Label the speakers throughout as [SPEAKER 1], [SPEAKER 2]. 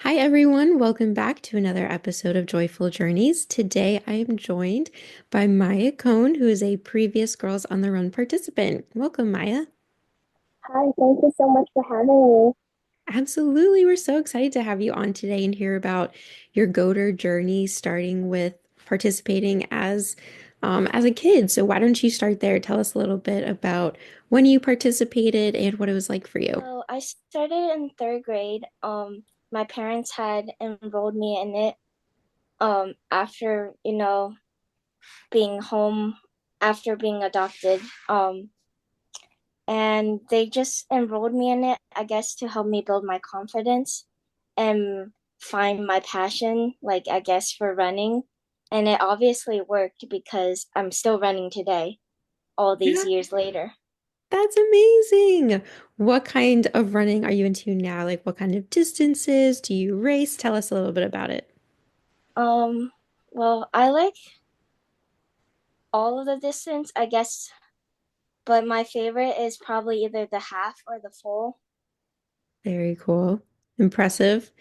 [SPEAKER 1] Hi, everyone. Welcome back to another episode of Joyful Journeys. Today, I am joined by Maya Cohn, who is a previous Girls on the Run participant. Welcome, Maya.
[SPEAKER 2] Hi, thank you so much for having me.
[SPEAKER 1] Absolutely. We're so excited to have you on today and hear about your GOTR journey, starting with participating as a kid. So why don't you start there? Tell us a little bit about when you participated and what it was like for you.
[SPEAKER 2] So I started in third grade. My parents had enrolled me in it after, being home after being adopted. And they just enrolled me in it, I guess, to help me build my confidence and find my passion, like I guess for running. And it obviously worked because I'm still running today, all these years later.
[SPEAKER 1] That's amazing. What kind of running are you into now? Like, what kind of distances do you race? Tell us a little bit about it.
[SPEAKER 2] Um, well, I like all of the distance, I guess, but my favorite is probably either the half or the full.
[SPEAKER 1] Very cool. Impressive.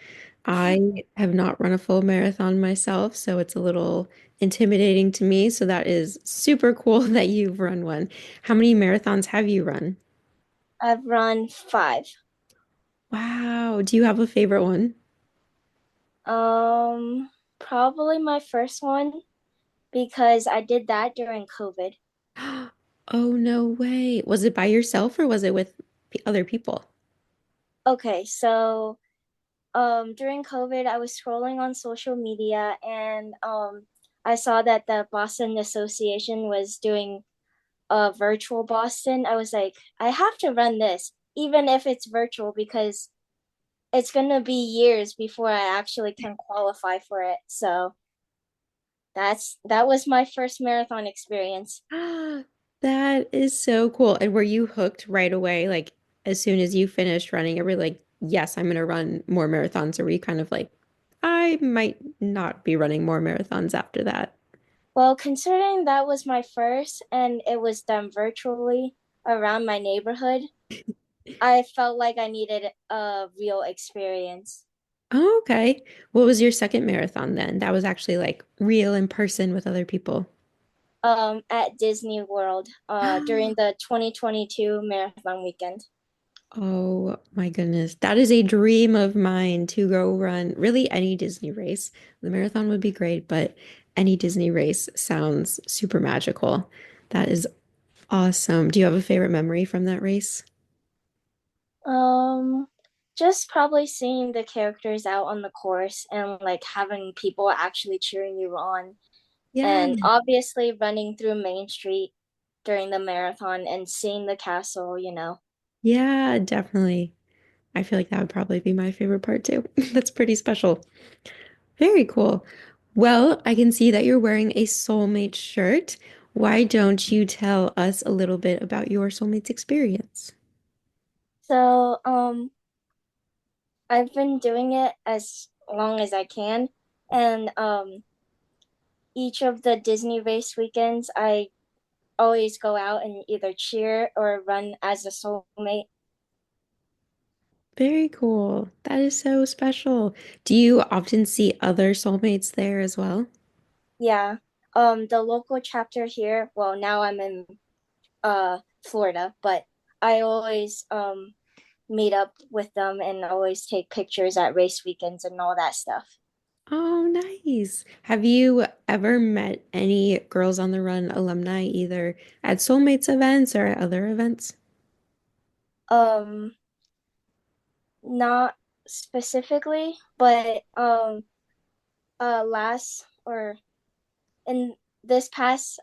[SPEAKER 1] I have not run a full marathon myself, so it's a little intimidating to me. So that is super cool that you've run one. How many marathons have you run?
[SPEAKER 2] I've run five.
[SPEAKER 1] Wow. Do you have a favorite one?
[SPEAKER 2] Probably my first one because I did that during COVID.
[SPEAKER 1] Oh, no way. Was it by yourself or was it with other people?
[SPEAKER 2] Okay, so during COVID, I was scrolling on social media and I saw that the Boston Association was doing a virtual Boston. I was like, I have to run this, even if it's virtual, because it's gonna be years before I actually can qualify for it. So that was my first marathon experience.
[SPEAKER 1] That is so cool. And were you hooked right away? Like as soon as you finished running, you were like, yes, I'm gonna run more marathons. Or were you kind of like, I might not be running more marathons after that?
[SPEAKER 2] Well, considering that was my first and it was done virtually around my neighborhood, I felt like I needed a real experience.
[SPEAKER 1] Oh, okay. What was your second marathon then? That was actually like real in person with other people.
[SPEAKER 2] At Disney World during the 2022 marathon weekend.
[SPEAKER 1] Oh my goodness. That is a dream of mine to go run really any Disney race. The marathon would be great, but any Disney race sounds super magical. That is awesome. Do you have a favorite memory from that race?
[SPEAKER 2] Um, just probably seeing the characters out on the course and like having people actually cheering you on,
[SPEAKER 1] Yeah.
[SPEAKER 2] and obviously running through Main Street during the marathon and seeing the castle.
[SPEAKER 1] Yeah, definitely. I feel like that would probably be my favorite part too. That's pretty special. Very cool. Well, I can see that you're wearing a soulmate shirt. Why don't you tell us a little bit about your soulmate's experience?
[SPEAKER 2] So, I've been doing it as long as I can, and each of the Disney race weekends, I always go out and either cheer or run as a soulmate.
[SPEAKER 1] Very cool. That is so special. Do you often see other soulmates there as well?
[SPEAKER 2] Yeah. The local chapter here, well, now I'm in Florida, but I always meet up with them and always take pictures at race weekends and all that stuff.
[SPEAKER 1] Oh, nice. Have you ever met any Girls on the Run alumni either at Soulmates events or at other events?
[SPEAKER 2] Um, Not specifically, but last or in this past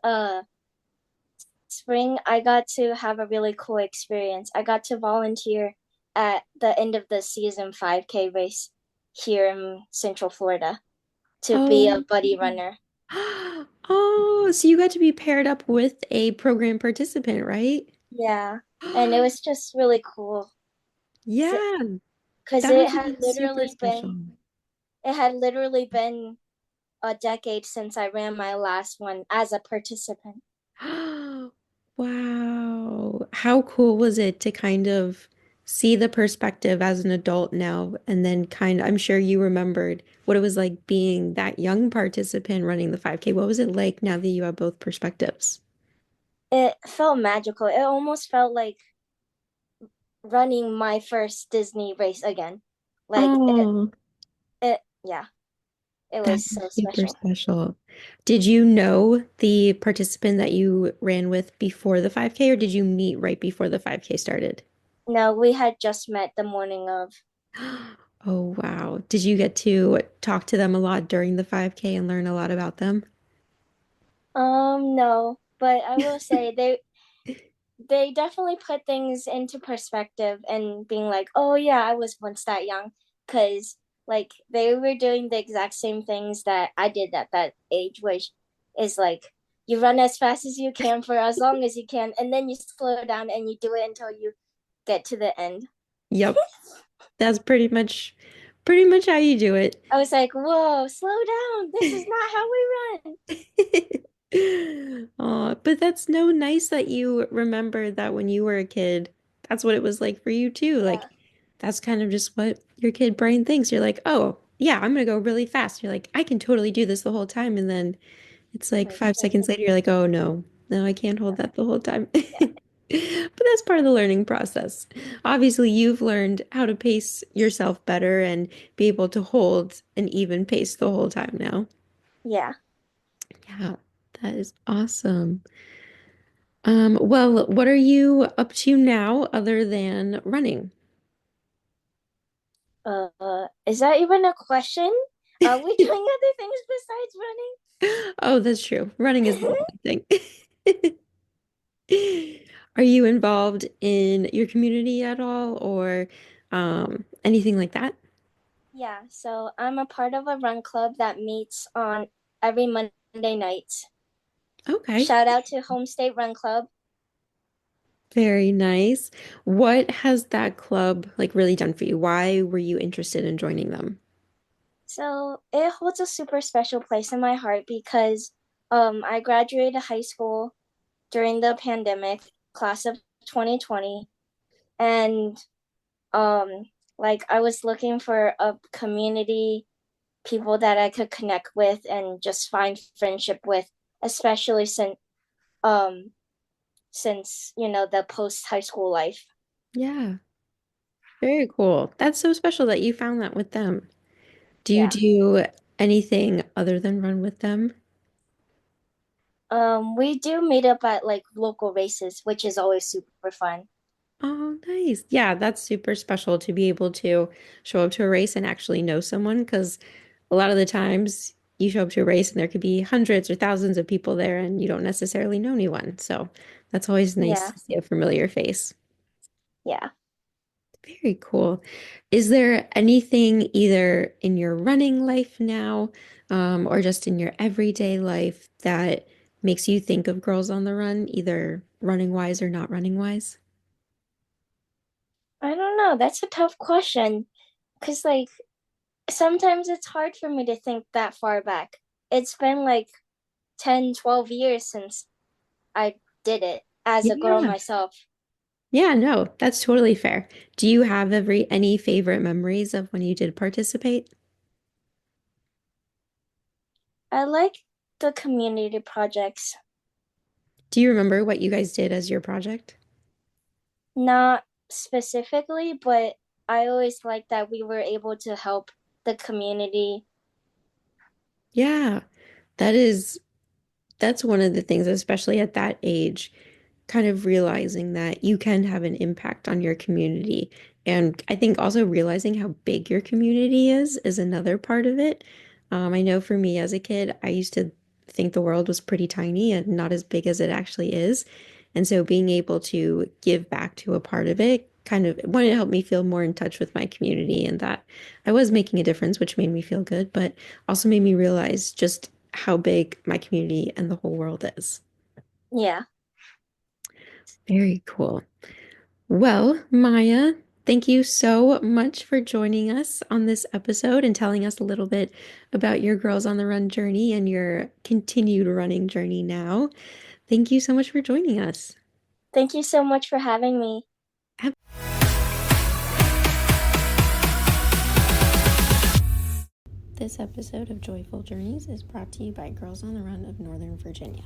[SPEAKER 2] spring, I got to have a really cool experience. I got to volunteer at the end of the season 5K race here in Central Florida to be a
[SPEAKER 1] Oh.
[SPEAKER 2] buddy runner.
[SPEAKER 1] Oh, so you got to be paired up with a program participant, right?
[SPEAKER 2] Yeah, and it was just really cool
[SPEAKER 1] Yeah,
[SPEAKER 2] because
[SPEAKER 1] that must have been super special.
[SPEAKER 2] it had literally been a decade since I ran my last one as a participant.
[SPEAKER 1] Wow. How cool was it to kind of see the perspective as an adult now, and then I'm sure you remembered what it was like being that young participant running the 5K. What was it like now that you have both perspectives?
[SPEAKER 2] It felt magical. It almost felt like running my first Disney race again. Like
[SPEAKER 1] Oh,
[SPEAKER 2] yeah, it
[SPEAKER 1] that
[SPEAKER 2] was so
[SPEAKER 1] is super
[SPEAKER 2] special.
[SPEAKER 1] special. Did you know the participant that you ran with before the 5K, or did you meet right before the 5K started?
[SPEAKER 2] No, we had just met the morning of.
[SPEAKER 1] Oh, wow. Did you get to talk to them a lot during the 5K and learn a lot about them?
[SPEAKER 2] No, but I will say they definitely put things into perspective and being like, oh yeah, I was once that young, because like they were doing the exact same things that I did at that age, which is like you run as fast as you can for as long as you can, and then you slow down and you do it until you get to the end.
[SPEAKER 1] Yep. That's pretty much how you do it.
[SPEAKER 2] I was like, whoa, slow down. This is not how we run.
[SPEAKER 1] Oh, but that's no nice that you remember that when you were a kid, that's what it was like for you too. Like
[SPEAKER 2] Yeah,
[SPEAKER 1] that's kind of just what your kid brain thinks. You're like, oh, yeah, I'm gonna go really fast. You're like, I can totally do this the whole time. And then it's like
[SPEAKER 2] like
[SPEAKER 1] 5 seconds later, you're like, oh no, no, I can't hold that the whole time.
[SPEAKER 2] yeah,
[SPEAKER 1] But that's part of the learning process. Obviously, you've learned how to pace yourself better and be able to hold an even pace the whole time now.
[SPEAKER 2] yeah.
[SPEAKER 1] Yeah, that is awesome. Well, what are you up to now other than running?
[SPEAKER 2] Is that even a question? Are we doing other things besides
[SPEAKER 1] Oh, that's true. Running is the
[SPEAKER 2] running?
[SPEAKER 1] only thing. Are you involved in your community at all or anything like that?
[SPEAKER 2] Yeah, so I'm a part of a run club that meets on every Monday nights.
[SPEAKER 1] Okay,
[SPEAKER 2] Shout out to Home State Run Club.
[SPEAKER 1] very nice. What has that club like really done for you? Why were you interested in joining them?
[SPEAKER 2] So it holds a super special place in my heart because I graduated high school during the pandemic, class of 2020, and um like I was looking for a community, people that I could connect with and just find friendship with, especially um since the post high school life.
[SPEAKER 1] Yeah, very cool. That's so special that you found that with them. Do you
[SPEAKER 2] Yeah.
[SPEAKER 1] do anything other than run with them?
[SPEAKER 2] We do meet up at like local races, which is always super fun.
[SPEAKER 1] Oh, nice. Yeah, that's super special to be able to show up to a race and actually know someone because a lot of the times you show up to a race and there could be hundreds or thousands of people there and you don't necessarily know anyone. So that's always nice
[SPEAKER 2] Yeah,
[SPEAKER 1] to see a familiar face.
[SPEAKER 2] yeah.
[SPEAKER 1] Very cool. Is there anything either in your running life now, or just in your everyday life that makes you think of Girls on the Run, either running wise or not running wise?
[SPEAKER 2] I don't know. That's a tough question because like sometimes it's hard for me to think that far back. It's been like 10, 12 years since I did it as a girl
[SPEAKER 1] Yeah.
[SPEAKER 2] myself.
[SPEAKER 1] Yeah, no, that's totally fair. Do you have any favorite memories of when you did participate?
[SPEAKER 2] I like the community projects.
[SPEAKER 1] Do you remember what you guys did as your project?
[SPEAKER 2] Not specifically, but I always like that we were able to help the community.
[SPEAKER 1] Yeah, that is that's one of the things, especially at that age, kind of realizing that you can have an impact on your community. And I think also realizing how big your community is another part of it. I know for me as a kid, I used to think the world was pretty tiny and not as big as it actually is. And so being able to give back to a part of it kind of, one, it helped me feel more in touch with my community and that I was making a difference, which made me feel good, but also made me realize just how big my community and the whole world is.
[SPEAKER 2] Yeah.
[SPEAKER 1] Very cool. Well, Maya, thank you so much for joining us on this episode and telling us a little bit about your Girls on the Run journey and your continued running journey now. Thank you so much for joining us.
[SPEAKER 2] Thank you so much for having me.
[SPEAKER 1] This episode of Joyful Journeys is brought to you by Girls on the Run of Northern Virginia.